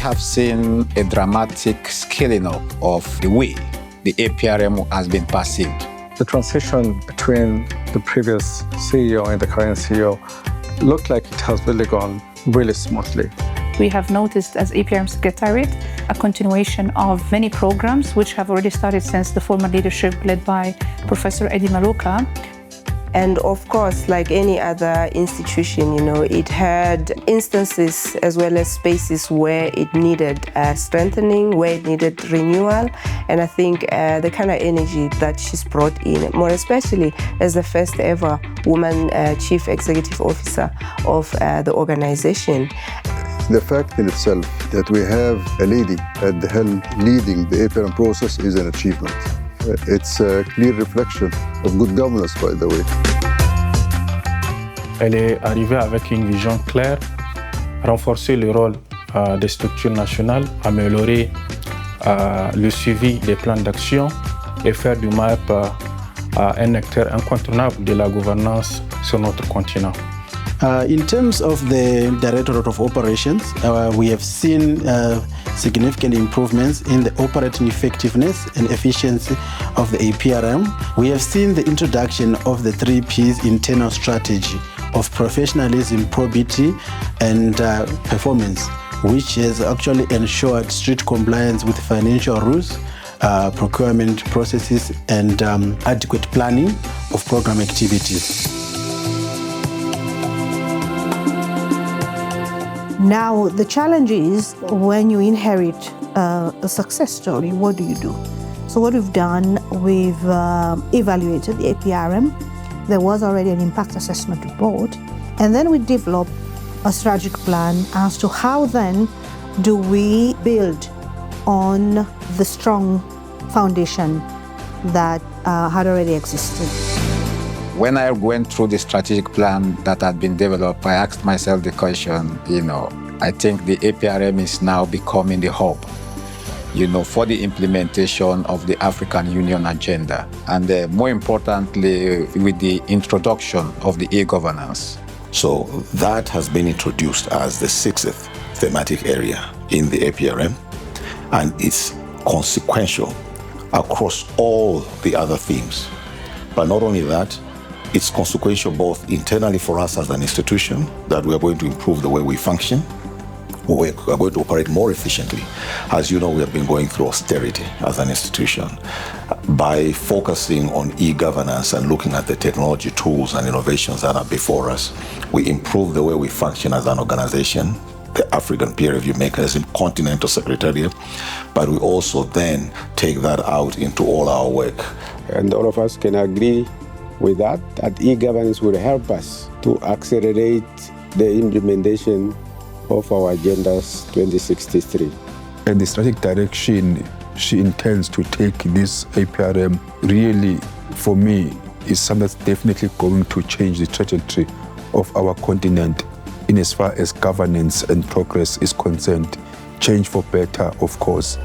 have seen a dramatic scaling up of the way the APRM has been perceived. The transition between the previous CEO and the current CEO looked like it has really gone really smoothly. We have noticed as APRM Secretariat a continuation of many programs which have already started since the former leadership led by Professor Eddie Maluka. And of course, like any other institution, it had instances as well as spaces where it needed strengthening, where it needed renewal. And I think the kind of energy that she's brought in, more especially as the first ever woman chief executive officer of the organization. The fact in itself that we have a lady at the helm leading the APRM process is an achievement. It's a clear reflection of good governance, by the way. Elle est arrivée avec une vision claire, renforcer le rôle des structures nationales, améliorer le suivi des plans d'action et faire du MAP un acteur incontournable de la gouvernance sur notre continent. In terms of the Directorate of Operations, we have seen significant improvements in the operating effectiveness and efficiency of the APRM. We have seen the introduction of the 3Ps internal strategy of professionalism, probity, and performance, which has actually ensured strict compliance with financial rules, procurement processes, and adequate planning of program activities. Now, the challenge is when you inherit a success story, what do you do? So what we've done, we've evaluated the APRM. There was already an impact assessment report. And then we developed a strategic plan as to how then do we build on the strong foundation that had already existed. When I went through the strategic plan that had been developed, I asked myself the question, I think the APRM is now becoming the hub, for the implementation of the African Union agenda. And more importantly, with the introduction of the e-governance. So that has been introduced as the sixth thematic area in the APRM, and it's consequential across all the other themes. But not only that, it's consequential both internally for us as an institution, that we are going to improve the way we function. We are going to operate more efficiently. As you know, we have been going through austerity as an institution. By focusing on e-governance and looking at the technology tools and innovations that are before us, we improve the way we function as an organization, the African peer review mechanism, continental secretariat, but we also then take that out into all our work. And all of us can agree with that e-governance will help us to accelerate the implementation of our Agendas 2063. And the strategic direction she intends to take this APRM really, for me, is something that's definitely going to change the trajectory of our continent in as far as governance and progress is concerned. Change for better, of course.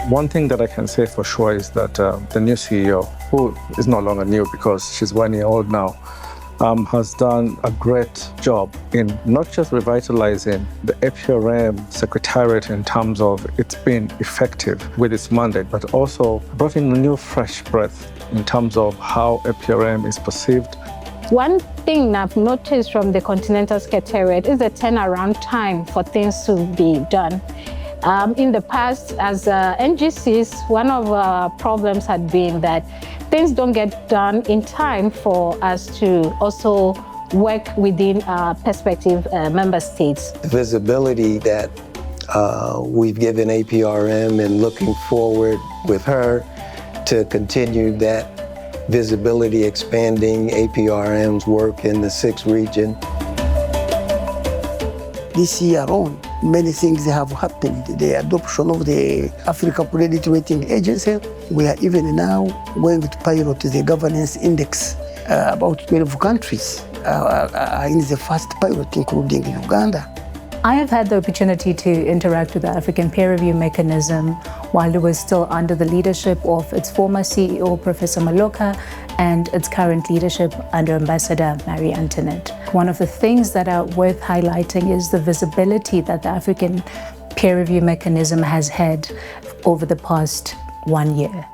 One thing that I can say for sure is that the new CEO, who is no longer new because she's 1 year old now, has done a great job in not just revitalizing the APRM Secretariat in terms of it's been effective with its mandate, but also brought in a new fresh breath in terms of how APRM is perceived. One thing I've noticed from the Continental Secretariat is the turnaround time for things to be done. In the past, as NGCs, one of our problems had been that things don't get done in time for us to also work within prospective member states. The visibility that we've given APRM and looking forward with her to continue that visibility, expanding APRM's work in the 6th region. This year on, many things have happened. The adoption of the African Credit Rating Agency. We are even now going to pilot the governance index. About 12 countries are in the first pilot, including Uganda. I have had the opportunity to interact with the African peer review mechanism while it was still under the leadership of its former CEO, Professor Maloka, and its current leadership under Ambassador Marie-Antoinette. One of the things that are worth highlighting is the visibility that the African peer review mechanism has had over the past 1 year.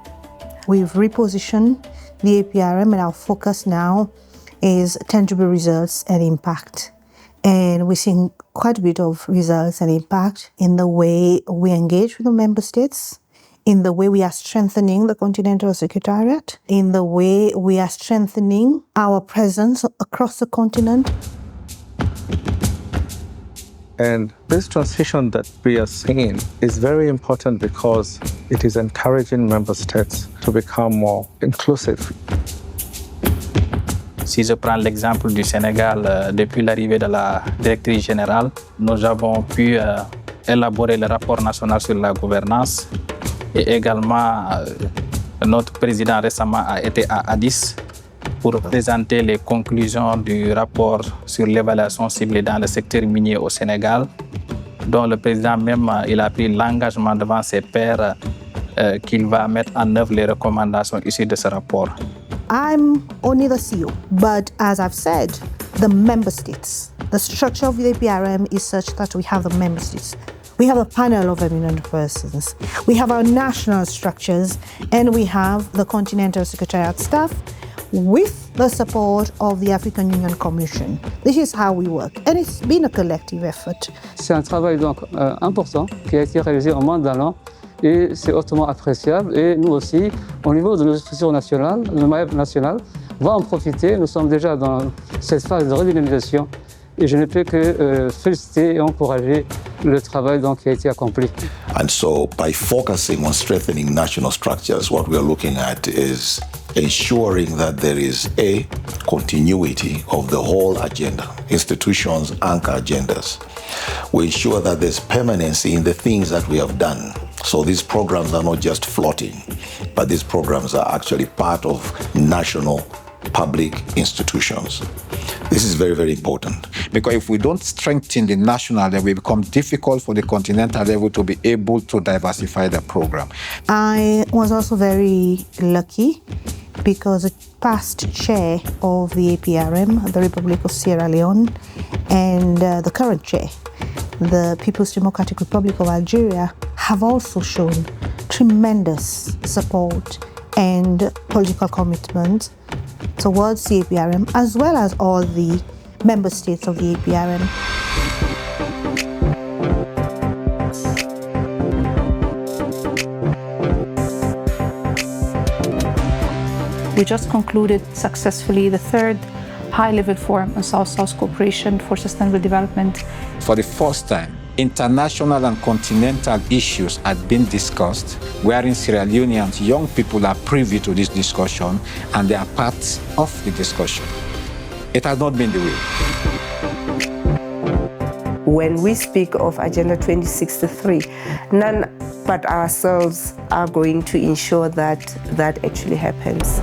We've repositioned the APRM, and our focus now is tangible results and impact. And we're seeing quite a bit of results and impact in the way we engage with the member states, in the way we are strengthening the Continental Secretariat, in the way we are strengthening our presence across the continent. And this transition that we are seeing is very important because it is encouraging member states to become more inclusive. Si je prends l'exemple du Sénégal, depuis l'arrivée de la directrice générale, nous avons pu élaborer le rapport national sur la gouvernance et également notre président récemment a été à Addis pour présenter les conclusions du rapport sur l'évaluation ciblée dans le secteur minier au Sénégal, dont le président même il a pris l'engagement devant ses pairs qu'il va mettre en œuvre les recommandations issues de ce rapport. I'm only the CEO, but as I've said, the member states, the structure of the APRM is such that we have the member states. We have a panel of eminent persons. We have our national structures, and we have the Continental Secretariat staff with the support of the African Union Commission. This is how we work, and it's been a collective effort. C'est un travail donc important qui a été réalisé en moins d'un an. Et c'est hautement appréciable. Et nous aussi, au niveau de nos structures nationales, le MAEP national va en profiter. Nous sommes déjà dans cette phase de revitalisation. Et je ne peux que féliciter et encourager le travail donc, qui a été accompli. And so, by focusing on strengthening national structures, what we are looking at is ensuring that there is a continuity of the whole agenda. Institutions anchor agendas. We ensure that there's permanency in the things that we have done. So these programs are not just floating, but these programs are actually part of national public institutions. This is very, very important. Because if we don't strengthen the national level, it will become difficult for the continental level to be able to diversify the program. I was also very lucky because the past chair of the APRM, the Republic of Sierra Leone, and the current chair, the People's Democratic Republic of Algeria, have also shown tremendous support and political commitment towards the APRM, as well as all the member states of the APRM. We just concluded successfully the third high-level forum on South-South cooperation for sustainable development. For the first time, international and continental issues had been discussed, wherein Sierra Leoneans, young people are privy to this discussion and they are part of the discussion. It has not been the way. When we speak of Agenda 2063, none but ourselves are going to ensure that that actually happens.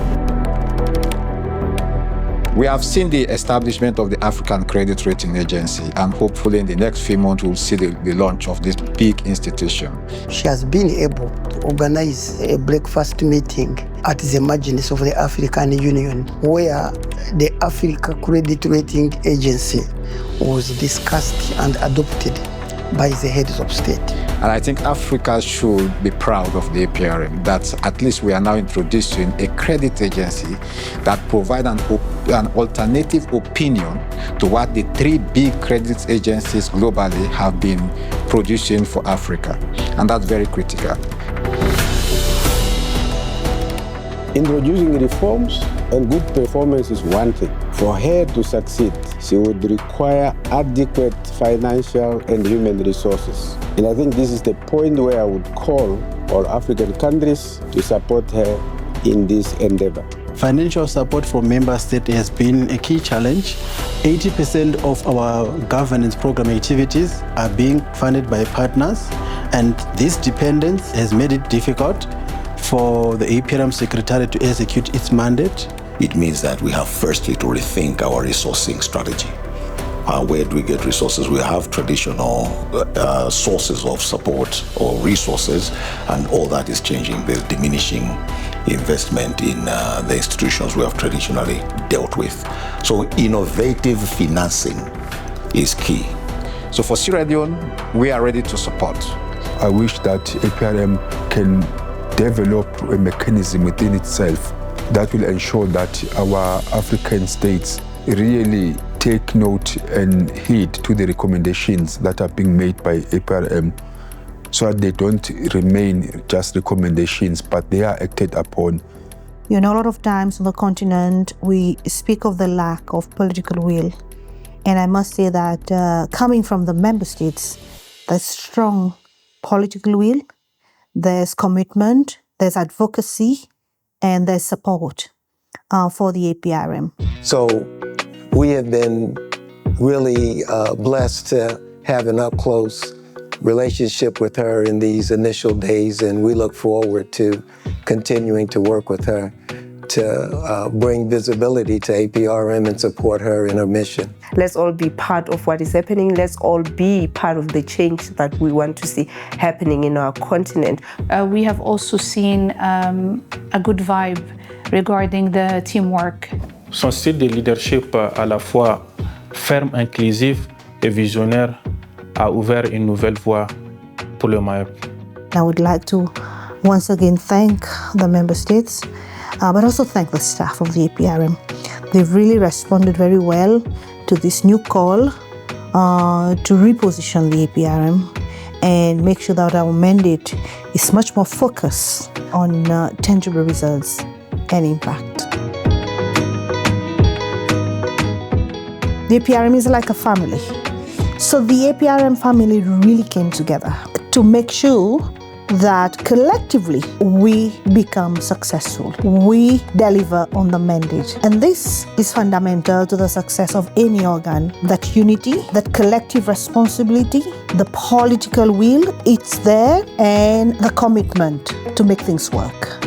We have seen the establishment of the African Credit Rating Agency, and hopefully in the next few months we'll see the launch of this big institution. She has been able to organize a breakfast meeting at the margins of the African Union, where the Africa Credit Rating Agency was discussed and adopted by the heads of state. And I think Africa should be proud of the APRM, that at least we are now introducing a credit agency that provides an alternative opinion to what the three big credit agencies globally have been producing for Africa. And that's very critical. Introducing reforms and good performance is one thing. For her to succeed, she would require adequate financial and human resources. And I think this is the point where I would call all African countries to support her in this endeavor. Financial support from member states has been a key challenge. 80% of our governance program activities are being funded by partners, and this dependence has made it difficult for the APRM Secretariat to execute its mandate. It means that we have firstly to rethink our resourcing strategy. Where do we get resources? We have traditional sources of support or resources, and all that is changing. There's diminishing investment in the institutions we have traditionally dealt with. So innovative financing is key. So for Sierra Leone, we are ready to support. I wish that APRM can develop a mechanism within itself that will ensure that our African states really take note and heed to the recommendations that are being made by APRM, so that they don't remain just recommendations, but they are acted upon. You know, a lot of times on the continent, we speak of the lack of political will. And I must say that coming from the member states, there's strong political will, there's commitment, there's advocacy, and there's support for the APRM. So we have been really blessed to have an up-close relationship with her in these initial days, and we look forward to continuing to work with her to bring visibility to APRM and support her in her mission. Let's all be part of what is happening. Let's all be part of the change that we want to see happening in our continent. We have also seen a good vibe regarding the teamwork. Son style de leadership à la fois ferme, inclusif et visionnaire a ouvert une nouvelle voie pour le Mayotte. I would like to once again thank the member states, but also thank the staff of the APRM. They've really responded very well to this new call to reposition the APRM and make sure that our mandate is much more focused on tangible results and impact. The APRM is like a family. So the APRM family really came together to make sure that collectively we become successful. We deliver on the mandate. And this is fundamental to the success of any organ. That unity, that collective responsibility, the political will, it's there, and the commitment to make things work.